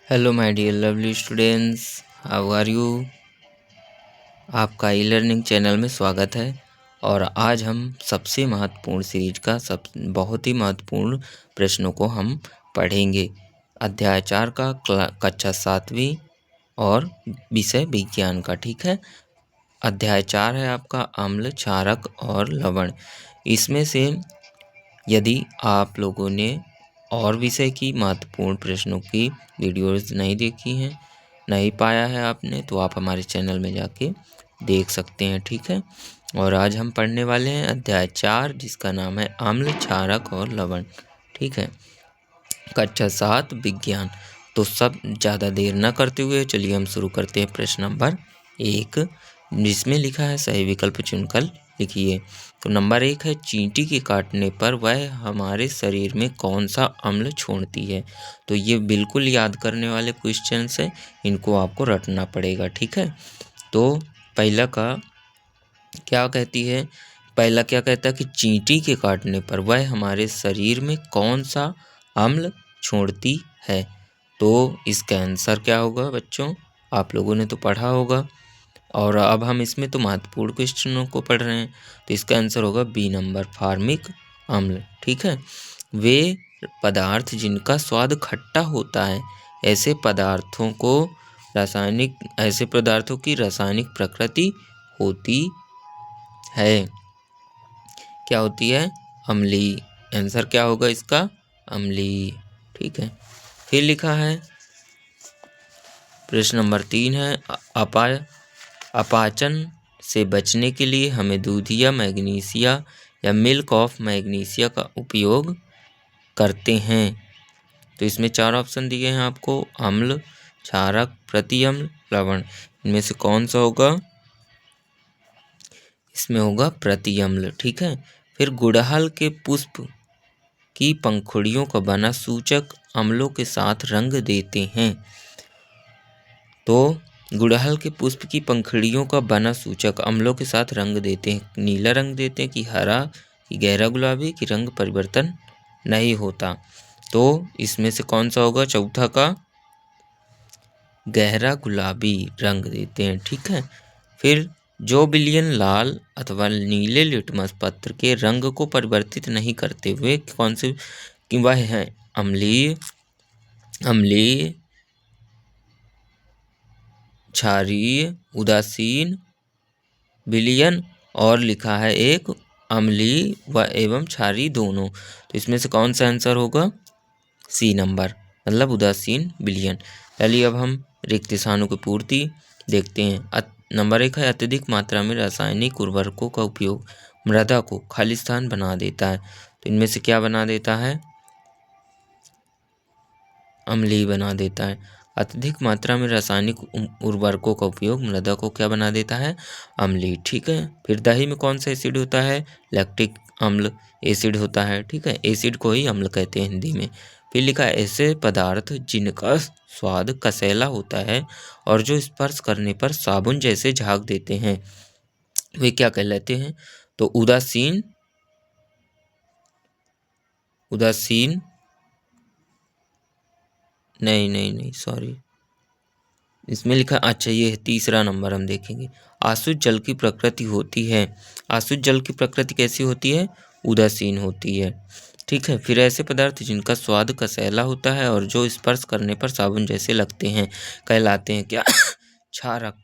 Hello my dear lovely students, how are you. आपका e learning channel में स्वागत है। और आज हम सबसे महत्वपूर्ण सीरीज का बहुत ही महत्वपूर्ण प्रश्नों को हम पढ़ेंगे। अध्याय 4 का कक्षा 7वीं और विषय विज्ञान का। ठीक है, अध्याय 4 है आपका अम्ल, क्षारक और लवण। इसमें से यदि आप लोगों ने और विषय की महत्वपूर्ण प्रश्नों की वीडियोज़ नहीं देखी हैं, नहीं पाया है आपने, तो आप हमारे चैनल में जाके देख सकते हैं। ठीक है, और आज हम पढ़ने वाले हैं अध्याय 4 जिसका नाम है अम्ल, क्षारक और लवण। ठीक है, कक्षा 7 विज्ञान। तो सब ज़्यादा देर न करते हुए चलिए हम शुरू करते हैं। प्रश्न नंबर 1 जिसमें लिखा है सही विकल्प चुनकर लिखिए। तो नंबर 1 है चींटी के काटने पर वह हमारे शरीर में कौन सा अम्ल छोड़ती है। तो ये बिल्कुल याद करने वाले क्वेश्चंस हैं, इनको आपको रटना पड़ेगा। ठीक है, तो पहला का क्या कहती है, पहला क्या कहता है कि चींटी के काटने पर वह हमारे शरीर में कौन सा अम्ल छोड़ती है। तो इसका आंसर क्या होगा बच्चों, आप लोगों ने तो पढ़ा होगा। और अब हम इसमें तो महत्वपूर्ण क्वेश्चनों को पढ़ रहे हैं, तो इसका आंसर होगा बी नंबर, फार्मिक अम्ल। ठीक है, वे पदार्थ जिनका स्वाद खट्टा होता है, ऐसे पदार्थों की रासायनिक प्रकृति होती है। क्या होती है? अम्लीय। आंसर क्या होगा इसका? अम्लीय। ठीक है, फिर लिखा है प्रश्न नंबर 3 है अपाचन से बचने के लिए हमें दूधिया मैग्नीशिया या मिल्क ऑफ मैग्नीशिया का उपयोग करते हैं। तो इसमें 4 ऑप्शन दिए हैं आपको, अम्ल, क्षारक, प्रतिअम्ल, लवण। इनमें से कौन सा होगा? इसमें होगा प्रतिअम्ल। ठीक है, फिर गुड़हल के पुष्प की पंखुड़ियों का बना सूचक अम्लों के साथ रंग देते हैं। तो गुड़हल के पुष्प की पंखुड़ियों का बना सूचक अम्लों के साथ रंग देते हैं। नीला रंग देते हैं कि हरा कि गहरा गुलाबी कि रंग परिवर्तन नहीं होता। तो इसमें से कौन सा होगा? चौथा का गहरा गुलाबी रंग देते हैं। ठीक है, फिर जो विलयन लाल अथवा नीले लिटमस पत्र के रंग को परिवर्तित नहीं करते हुए कौन से कि वह है अम्लीय, क्षारीय, उदासीन, विलयन और लिखा है एक अम्लीय व एवं क्षारीय दोनों। तो इसमें से कौन सा आंसर होगा? सी नंबर, मतलब उदासीन विलयन। चलिए अब हम रिक्त स्थानों की पूर्ति देखते हैं। नंबर 1 है अत्यधिक मात्रा में रासायनिक उर्वरकों का उपयोग मृदा को खालिस्तान बना देता है। तो इनमें से क्या बना देता है? अम्लीय बना देता है। अत्यधिक मात्रा में रासायनिक उर्वरकों का उपयोग मृदा को क्या बना देता है? अम्लीय। ठीक है, फिर दही में कौन सा एसिड होता है? लैक्टिक अम्ल एसिड होता है। ठीक है, एसिड को ही अम्ल कहते हैं हिंदी में। फिर लिखा है ऐसे पदार्थ जिनका स्वाद कसैला होता है और जो स्पर्श करने पर साबुन जैसे झाग देते हैं, वे क्या कहलाते हैं? तो उदासीन नहीं सॉरी, इसमें लिखा, अच्छा ये तीसरा नंबर हम देखेंगे। आसुत जल की प्रकृति होती है। आसुत जल की प्रकृति कैसी होती है? उदासीन होती है। ठीक है, फिर ऐसे पदार्थ जिनका स्वाद कसैला होता है और जो स्पर्श करने पर साबुन जैसे लगते हैं कहलाते हैं क्या? क्षारक।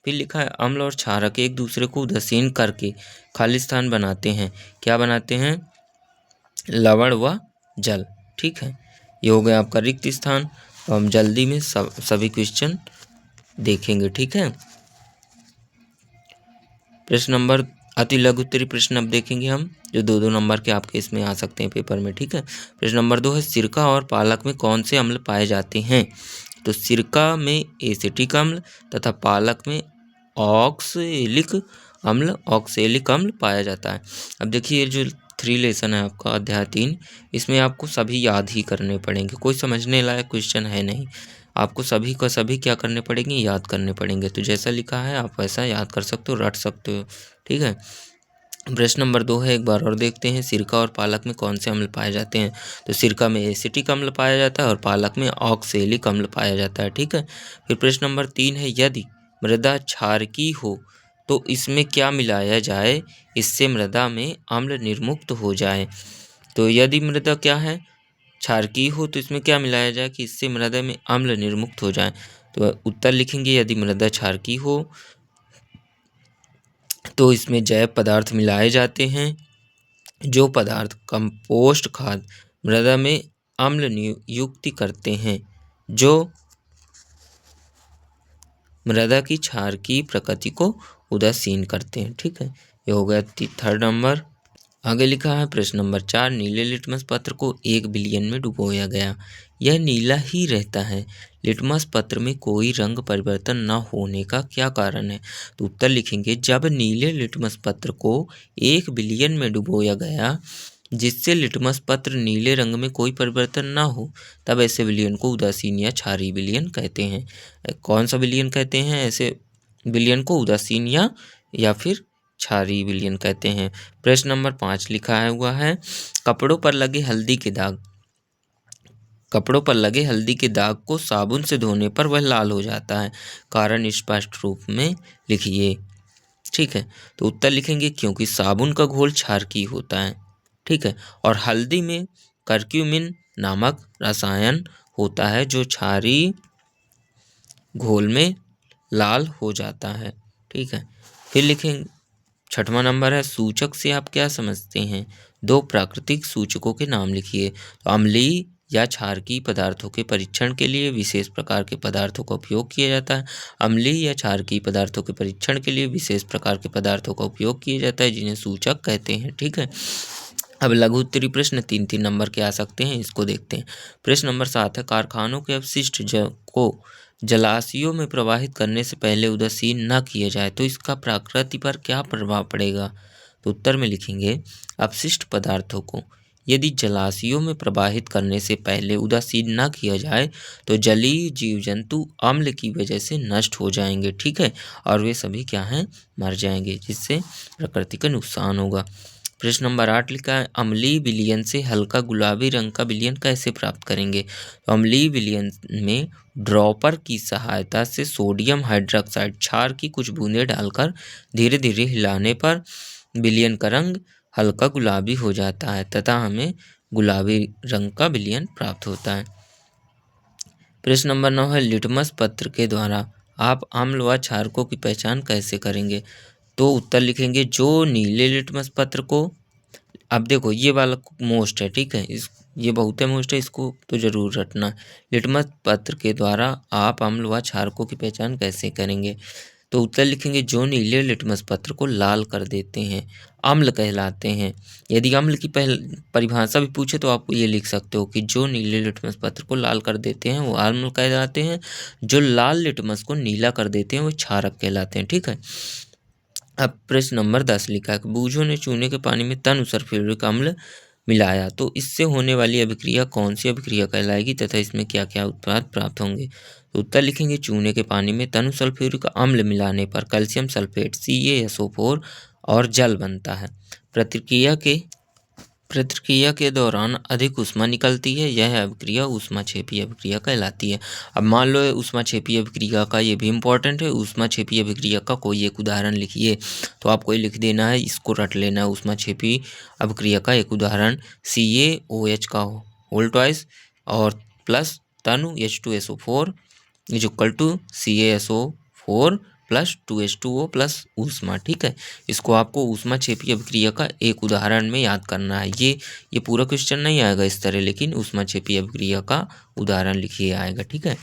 फिर लिखा है अम्ल और क्षारक एक दूसरे को उदासीन करके खालिस्तान बनाते हैं। क्या बनाते हैं? लवण व जल। ठीक है, ये हो गया आपका रिक्त स्थान। तो हम जल्दी में सभी क्वेश्चन देखेंगे। ठीक है, प्रश्न नंबर अति लघु उत्तरीय प्रश्न अब देखेंगे हम, जो 2-2 नंबर के आपके इसमें आ सकते हैं पेपर में। ठीक है, प्रश्न नंबर 2 है सिरका और पालक में कौन से अम्ल पाए जाते हैं। तो सिरका में एसिटिक अम्ल तथा पालक में ऑक्सैलिक अम्ल पाया जाता है। अब देखिए जो 3 लेसन है आपका अध्याय 3, इसमें आपको सभी याद ही करने पड़ेंगे, कोई समझने लायक क्वेश्चन है नहीं। आपको सभी का सभी क्या करने पड़ेंगे? याद करने पड़ेंगे। तो जैसा लिखा है आप वैसा याद कर सकते हो, रट सकते हो। ठीक है, प्रश्न नंबर 2 है, एक बार और देखते हैं, सिरका और पालक में कौन से अम्ल पाए जाते हैं? तो सिरका में एसिटिक अम्ल पाया जाता है और पालक में ऑक्सैलिक अम्ल पाया जाता है। ठीक है। फिर प्रश्न नंबर 3 है, यदि मृदा क्षारकी हो तो इसमें क्या मिलाया जाए इससे मृदा में अम्ल निर्मुक्त हो जाए? तो यदि मृदा क्या है, क्षारकीय हो, तो इसमें क्या मिलाया जाए कि इससे मृदा में अम्ल निर्मुक्त हो जाए? तो उत्तर लिखेंगे, यदि मृदा क्षारकीय हो तो इसमें जैव पदार्थ मिलाए जाते हैं, जो पदार्थ कंपोस्ट खाद मृदा में अम्ल नियुक्ति करते हैं, जो मृदा की क्षारकीय प्रकृति को उदासीन करते हैं। ठीक है, ये हो गया थर्ड नंबर। आगे लिखा है प्रश्न नंबर 4, नीले लिटमस पत्र को 1 विलियन में डुबोया गया, यह नीला ही रहता है, लिटमस पत्र में कोई रंग परिवर्तन न होने का क्या कारण है? तो उत्तर लिखेंगे, जब नीले लिटमस पत्र को 1 विलियन में डुबोया गया जिससे लिटमस पत्र नीले रंग में कोई परिवर्तन ना हो, तब ऐसे विलियन को उदासीन या क्षारीय विलियन कहते हैं। कौन सा विलियन कहते हैं? ऐसे विलियन को उदासीन या फिर क्षारीय विलियन कहते हैं। प्रश्न नंबर 5 लिखा है हुआ है, कपड़ों पर लगे हल्दी के दाग को साबुन से धोने पर वह लाल हो जाता है, कारण स्पष्ट रूप में लिखिए। ठीक है, तो उत्तर लिखेंगे, क्योंकि साबुन का घोल क्षारकीय होता है। ठीक है, और हल्दी में करक्यूमिन नामक रसायन होता है जो क्षारीय घोल में लाल हो जाता है। ठीक है, फिर लिखेंगे 6वां नंबर है, सूचक से आप क्या समझते हैं? 2 प्राकृतिक सूचकों के नाम लिखिए। तो अम्लीय या क्षारकीय पदार्थों के परीक्षण के लिए विशेष प्रकार के पदार्थों का उपयोग किया जाता है। अम्लीय या क्षारकीय पदार्थों के परीक्षण के लिए विशेष प्रकार के पदार्थों का उपयोग किया जाता है, जिन्हें सूचक कहते हैं। ठीक है, अब लघु उत्तरी प्रश्न 3-3 नंबर के आ सकते हैं, इसको देखते हैं। प्रश्न नंबर 7 है, कारखानों के अपशिष्ट को जलाशयों में प्रवाहित करने से पहले उदासीन न किया जाए तो इसका प्रकृति पर क्या प्रभाव पड़ेगा? तो उत्तर में लिखेंगे, अपशिष्ट पदार्थों को यदि जलाशयों में प्रवाहित करने से पहले उदासीन न किया जाए तो जलीय जीव जंतु अम्ल की वजह से नष्ट हो जाएंगे। ठीक है, और वे सभी क्या हैं, मर जाएंगे, जिससे प्रकृति का नुकसान होगा। प्रश्न नंबर 8 लिखा है, अम्लीय विलयन से हल्का गुलाबी रंग का विलयन कैसे प्राप्त करेंगे? तो अम्लीय विलयन में ड्रॉपर की सहायता से सोडियम हाइड्रोक्साइड क्षार की कुछ बूंदें डालकर धीरे धीरे हिलाने पर विलयन का रंग हल्का गुलाबी हो जाता है तथा हमें गुलाबी रंग का विलयन प्राप्त होता है। प्रश्न नंबर 9 है, लिटमस पत्र के द्वारा आप अम्ल व क्षारकों की पहचान कैसे करेंगे? तो उत्तर लिखेंगे, जो नीले लिटमस पत्र को, अब देखो ये वाला मोस्ट है। ठीक है, ये बहुत है मोस्ट है, इसको तो जरूर रटना। लिटमस पत्र के द्वारा आप अम्ल व क्षारकों की पहचान कैसे करेंगे? तो उत्तर लिखेंगे, जो नीले लिटमस पत्र को लाल कर देते हैं अम्ल कहलाते हैं। यदि अम्ल की परिभाषा भी पूछे तो आप ये लिख सकते हो कि जो नीले लिटमस पत्र को लाल कर देते हैं वो अम्ल कहलाते हैं, जो लाल लिटमस को नीला कर देते हैं वो क्षारक कहलाते हैं। ठीक है, अब प्रश्न नंबर 10 लिखा है, बूझों ने चूने के पानी में तनु सल्फ्यूरिक अम्ल मिलाया तो इससे होने वाली अभिक्रिया कौन सी अभिक्रिया कहलाएगी तथा इसमें क्या क्या उत्पाद प्राप्त होंगे? तो उत्तर लिखेंगे, चूने के पानी में तनु सल्फ्यूरिक अम्ल मिलाने पर कैल्शियम सल्फेट CaSO4 और जल बनता है। प्रतिक्रिया के दौरान अधिक ऊष्मा निकलती है, यह अभिक्रिया ऊष्माक्षेपीय अभिक्रिया कहलाती है। अब मान लो ऊष्माक्षेपीय अभिक्रिया का, ये भी इम्पोर्टेंट है, ऊष्माक्षेपीय अभिक्रिया का कोई एक उदाहरण लिखिए। तो आपको ये लिख देना है, इसको रट लेना है। ऊष्माक्षेपीय अभिक्रिया का एक उदाहरण CaOH का होल ट्वाइस और प्लस तनु H2SO4 is equal to CaSO4 plus 2H2O plus ऊष्मा। ठीक है, इसको आपको ऊष्माक्षेपीय अभिक्रिया का एक उदाहरण में याद करना है। ये पूरा क्वेश्चन नहीं आएगा इस तरह, लेकिन ऊष्माक्षेपीय अभिक्रिया का उदाहरण लिखिए आएगा। ठीक है,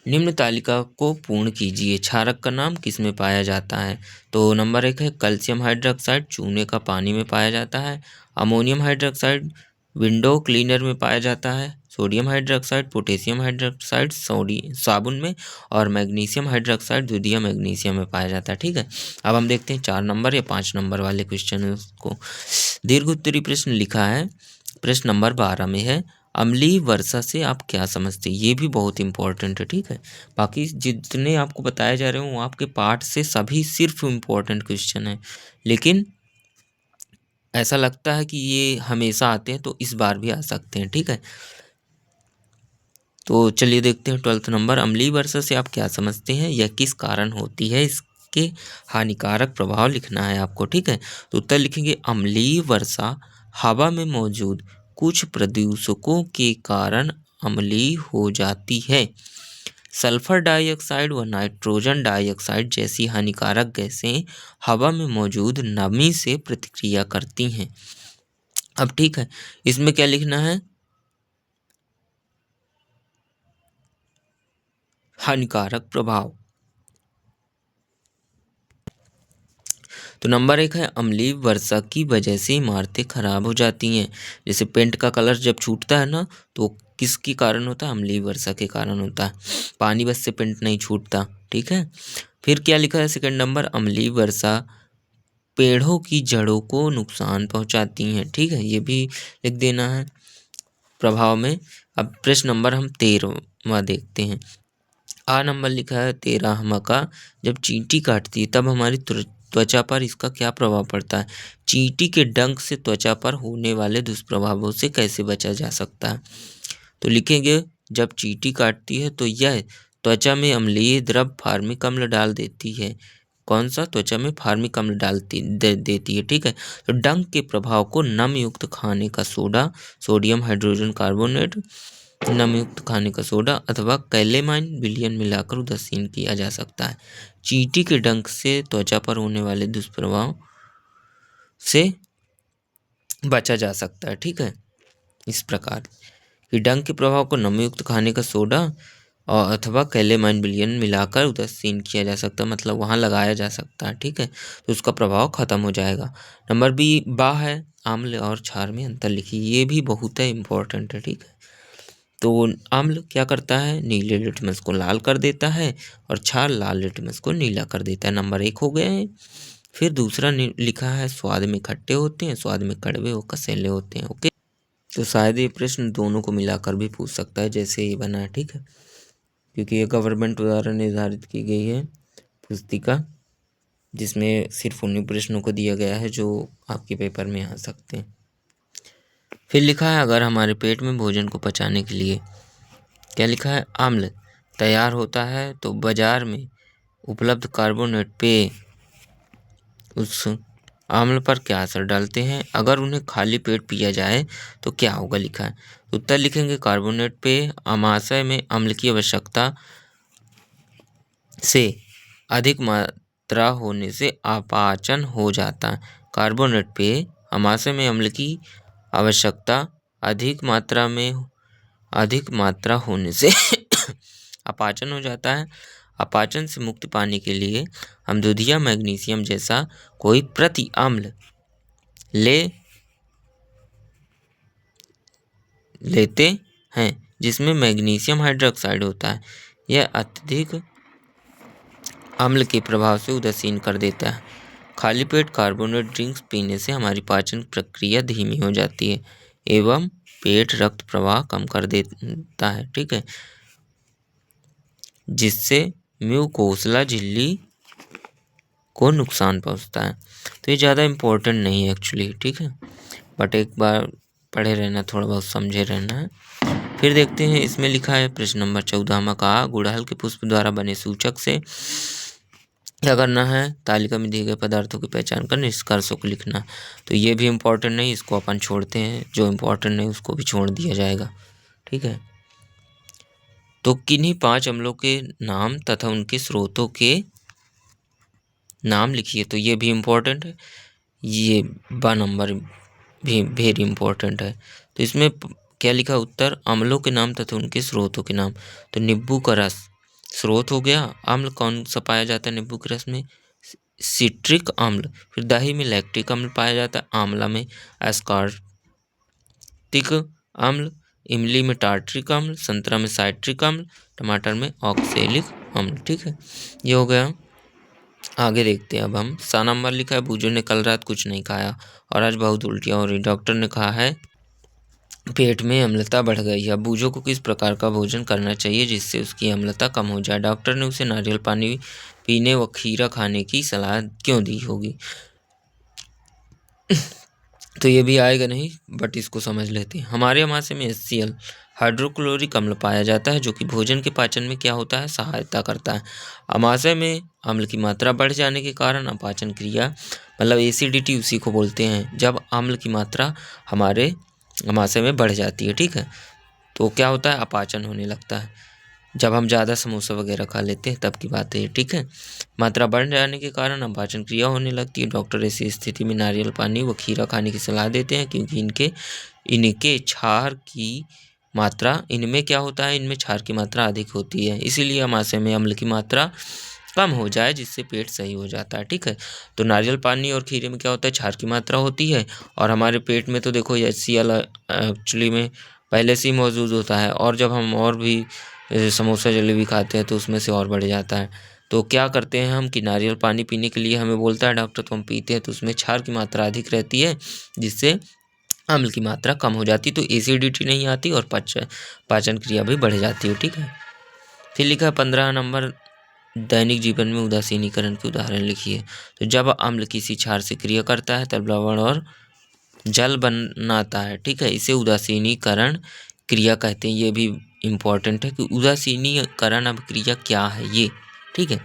निम्न तालिका को पूर्ण कीजिए। क्षारक का नाम किस में पाया जाता है? तो नंबर 1 है, कैल्शियम हाइड्रोक्साइड चूने का पानी में पाया जाता है। अमोनियम हाइड्रोक्साइड विंडो क्लीनर में पाया जाता है। सोडियम हाइड्रोक्साइड पोटेशियम हाइड्रोक्साइड साबुन में, और मैग्नीशियम हाइड्रोक्साइड द्वितीय मैग्नीशियम में पाया जाता है। ठीक है, अब हम देखते हैं 4 नंबर या 5 नंबर वाले क्वेश्चन को। दीर्घ उत्तरी प्रश्न लिखा है, प्रश्न नंबर 12 में है, अम्लीय वर्षा से आप क्या समझते हैं, ये भी बहुत इंपॉर्टेंट है, ठीक है। बाकी जितने आपको बताए जा रहे हो वो आपके पाठ से सभी सिर्फ इम्पोर्टेंट क्वेश्चन है, लेकिन ऐसा लगता है कि ये हमेशा आते हैं, तो इस बार भी आ सकते हैं, ठीक है। तो चलिए देखते हैं 12th नंबर, अम्लीय वर्षा से आप क्या समझते हैं, यह किस कारण होती है, इसके हानिकारक प्रभाव लिखना है आपको, ठीक है। तो उत्तर लिखेंगे, अम्लीय वर्षा हवा में मौजूद कुछ प्रदूषकों के कारण अम्लीय हो जाती है। सल्फर डाइऑक्साइड व नाइट्रोजन डाइऑक्साइड जैसी हानिकारक गैसें हवा में मौजूद नमी से प्रतिक्रिया करती हैं। अब ठीक है, इसमें क्या लिखना है, हानिकारक प्रभाव। तो नंबर 1 है, अम्लीय वर्षा की वजह से इमारतें खराब हो जाती हैं। जैसे पेंट का कलर जब छूटता है ना, तो किसके कारण होता है, अम्लीय वर्षा के कारण होता है। पानी बस से पेंट नहीं छूटता, ठीक है। फिर क्या लिखा है सेकंड नंबर, अम्लीय वर्षा पेड़ों की जड़ों को नुकसान पहुंचाती हैं, ठीक है, ये भी लिख देना है प्रभाव में। अब प्रश्न नंबर हम 13वां देखते हैं। आ नंबर लिखा है 13वां का, जब चींटी काटती है तब हमारी त्वचा पर इसका क्या प्रभाव पड़ता है। चींटी के डंक से त्वचा पर होने वाले दुष्प्रभावों से कैसे बचा जा सकता है। तो लिखेंगे, जब चींटी काटती है तो यह त्वचा में अम्लीय द्रव फार्मिक अम्ल डाल देती है। कौन सा, त्वचा में फार्मिक अम्ल देती है, ठीक है। तो डंक के प्रभाव को नम युक्त खाने का सोडा, सोडियम हाइड्रोजन कार्बोनेट, नमयुक्त खाने का सोडा अथवा कैलेमाइन विलयन मिलाकर उदासीन किया जा सकता है। चींटी के डंक से त्वचा पर होने वाले दुष्प्रभाव से बचा जा सकता है, ठीक है। इस प्रकार कि डंक के प्रभाव को नमयुक्त खाने का सोडा और अथवा कैलेमाइन विलयन मिलाकर उदासीन किया जा सकता है, मतलब वहाँ लगाया जा सकता है, ठीक है। तो उसका प्रभाव खत्म हो जाएगा। नंबर बी बा है, आम्ल और क्षार में अंतर लिखिए, ये भी बहुत है इंपॉर्टेंट है, ठीक है। तो अम्ल क्या करता है, नीले लिटमस को लाल कर देता है और क्षार लाल लिटमस को नीला कर देता है। नंबर 1 हो गए हैं। फिर दूसरा लिखा है, स्वाद में खट्टे होते हैं, स्वाद में कड़वे और कसैले होते हैं, ओके। तो शायद ये प्रश्न दोनों को मिलाकर भी पूछ सकता है, जैसे ये बना है, ठीक है, क्योंकि ये गवर्नमेंट द्वारा निर्धारित की गई है पुस्तिका, जिसमें सिर्फ उन्हीं प्रश्नों को दिया गया है जो आपके पेपर में आ सकते हैं। फिर लिखा है, अगर हमारे पेट में भोजन को पचाने के लिए क्या लिखा है, अम्ल तैयार होता है, तो बाजार में उपलब्ध कार्बोनेट पेय उस अम्ल पर क्या असर डालते हैं। अगर उन्हें खाली पेट पिया जाए तो क्या होगा, लिखा है। उत्तर लिखेंगे, कार्बोनेट पेय आमाशय में अम्ल की आवश्यकता से अधिक मात्रा होने से अपाचन हो जाता है। कार्बोनेट पेय आमाशय में अम्ल की आवश्यकता अधिक मात्रा होने से अपाचन हो जाता है। अपाचन से मुक्ति पाने के लिए हम दूध या मैग्नीशियम जैसा कोई प्रति अम्ल लेते हैं, जिसमें मैग्नीशियम हाइड्रोक्साइड होता है। यह अत्यधिक अम्ल के प्रभाव से उदासीन कर देता है। खाली पेट कार्बोनेट ड्रिंक्स पीने से हमारी पाचन प्रक्रिया धीमी हो जाती है एवं पेट रक्त प्रवाह कम कर देता है, ठीक है, जिससे म्यूकोसला झिल्ली को नुकसान पहुंचता है। तो ये ज़्यादा इम्पोर्टेंट नहीं है एक्चुअली, ठीक है, बट एक बार पढ़े रहना, थोड़ा बहुत समझे रहना है। फिर देखते हैं, इसमें लिखा है प्रश्न नंबर 14 का, गुड़हल के पुष्प द्वारा बने सूचक से क्या करना है, तालिका में दिए गए पदार्थों की पहचान कर निष्कर्षों को लिखना। तो ये भी इम्पोर्टेंट नहीं, इसको अपन छोड़ते हैं, जो इम्पोर्टेंट नहीं उसको भी छोड़ दिया जाएगा, ठीक है। तो किन्हीं 5 अम्लों के नाम तथा उनके स्रोतों के नाम लिखिए। तो ये भी इम्पोर्टेंट है, ये बा नंबर भी वेरी इम्पोर्टेंट है। तो इसमें क्या लिखा, उत्तर अम्लों के नाम तथा उनके स्रोतों के नाम। तो नींबू का रस स्रोत हो गया। अम्ल कौन सा पाया जाता है नींबू के रस में, सिट्रिक अम्ल। फिर दही में लैक्टिक अम्ल पाया जाता है, आंवला में एस्कॉर्बिक अम्ल, इमली में टार्ट्रिक अम्ल, संतरा में साइट्रिक अम्ल, टमाटर में ऑक्सैलिक अम्ल, ठीक है, ये हो गया। आगे देखते हैं अब हम। 7 नंबर लिखा है, बूजू ने कल रात कुछ नहीं खाया और आज बहुत उल्टियाँ हो रही। डॉक्टर ने कहा है पेट में अम्लता बढ़ गई है। बूझों को किस प्रकार का भोजन करना चाहिए जिससे उसकी अम्लता कम हो जाए? डॉक्टर ने उसे नारियल पानी पीने व खीरा खाने की सलाह क्यों दी होगी? तो ये भी आएगा नहीं, बट इसको समझ लेते हैं। हमारे अमाशय में HCl हाइड्रोक्लोरिक अम्ल पाया जाता है जो कि भोजन के पाचन में क्या होता है, सहायता करता है। अमाशय में अम्ल की मात्रा बढ़ जाने के कारण अपाचन क्रिया मतलब एसिडिटी उसी को बोलते हैं, जब अम्ल की मात्रा हमारे अमाशय में बढ़ जाती है, ठीक है, तो क्या होता है, अपाचन होने लगता है। जब हम ज़्यादा समोसा वगैरह खा लेते हैं तब की बात है, ठीक है। मात्रा बढ़ जाने के कारण अपाचन क्रिया होने लगती है। डॉक्टर ऐसी स्थिति में नारियल पानी व खीरा खाने की सलाह देते हैं क्योंकि इनके क्षार की मात्रा, इनमें क्या होता है, इनमें क्षार की मात्रा अधिक होती है, इसीलिए अमाशय में अम्ल की मात्रा कम हो जाए जिससे पेट सही हो जाता है, ठीक है। तो नारियल पानी और खीरे में क्या होता है, क्षार की मात्रा होती है, और हमारे पेट में तो देखो HCl एक्चुअली में पहले से ही मौजूद होता है, और जब हम और भी समोसा जलेबी खाते हैं तो उसमें से और बढ़ जाता है। तो क्या करते हैं हम कि नारियल पानी पीने के लिए हमें बोलता है डॉक्टर, तो हम पीते हैं, तो उसमें क्षार की मात्रा अधिक रहती है जिससे अम्ल की मात्रा कम हो जाती, तो एसिडिटी नहीं आती और पाचन क्रिया भी बढ़ जाती है, ठीक है। फिर लिखा है 15 नंबर, दैनिक जीवन में उदासीनीकरण के उदाहरण लिखिए। तो जब अम्ल किसी क्षार से क्रिया करता है तब लवण और जल बनाता है, ठीक है, इसे उदासीनीकरण क्रिया कहते हैं। ये भी इम्पॉर्टेंट है कि उदासीनीकरण अभिक्रिया क्या है ये, ठीक है।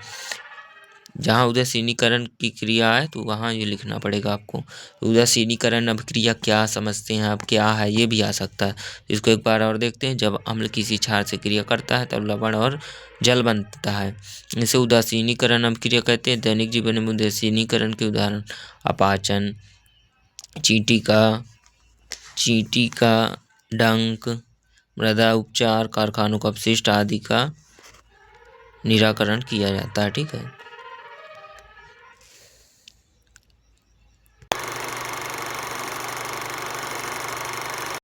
जहाँ उदासीनीकरण की क्रिया है तो वहाँ ये लिखना पड़ेगा आपको। उदासीनीकरण अभिक्रिया क्या समझते हैं आप, क्या है, ये भी आ सकता है। इसको एक बार और देखते हैं। जब अम्ल किसी क्षार से क्रिया करता है तब लवण और जल बनता है, इसे उदासीनीकरण अभिक्रिया कहते हैं। दैनिक जीवन में उदासीनीकरण के उदाहरण अपाचन, चींटी का डंक, मृदा उपचार, कारखानों का अपशिष्ट आदि का निराकरण किया जाता है, ठीक है।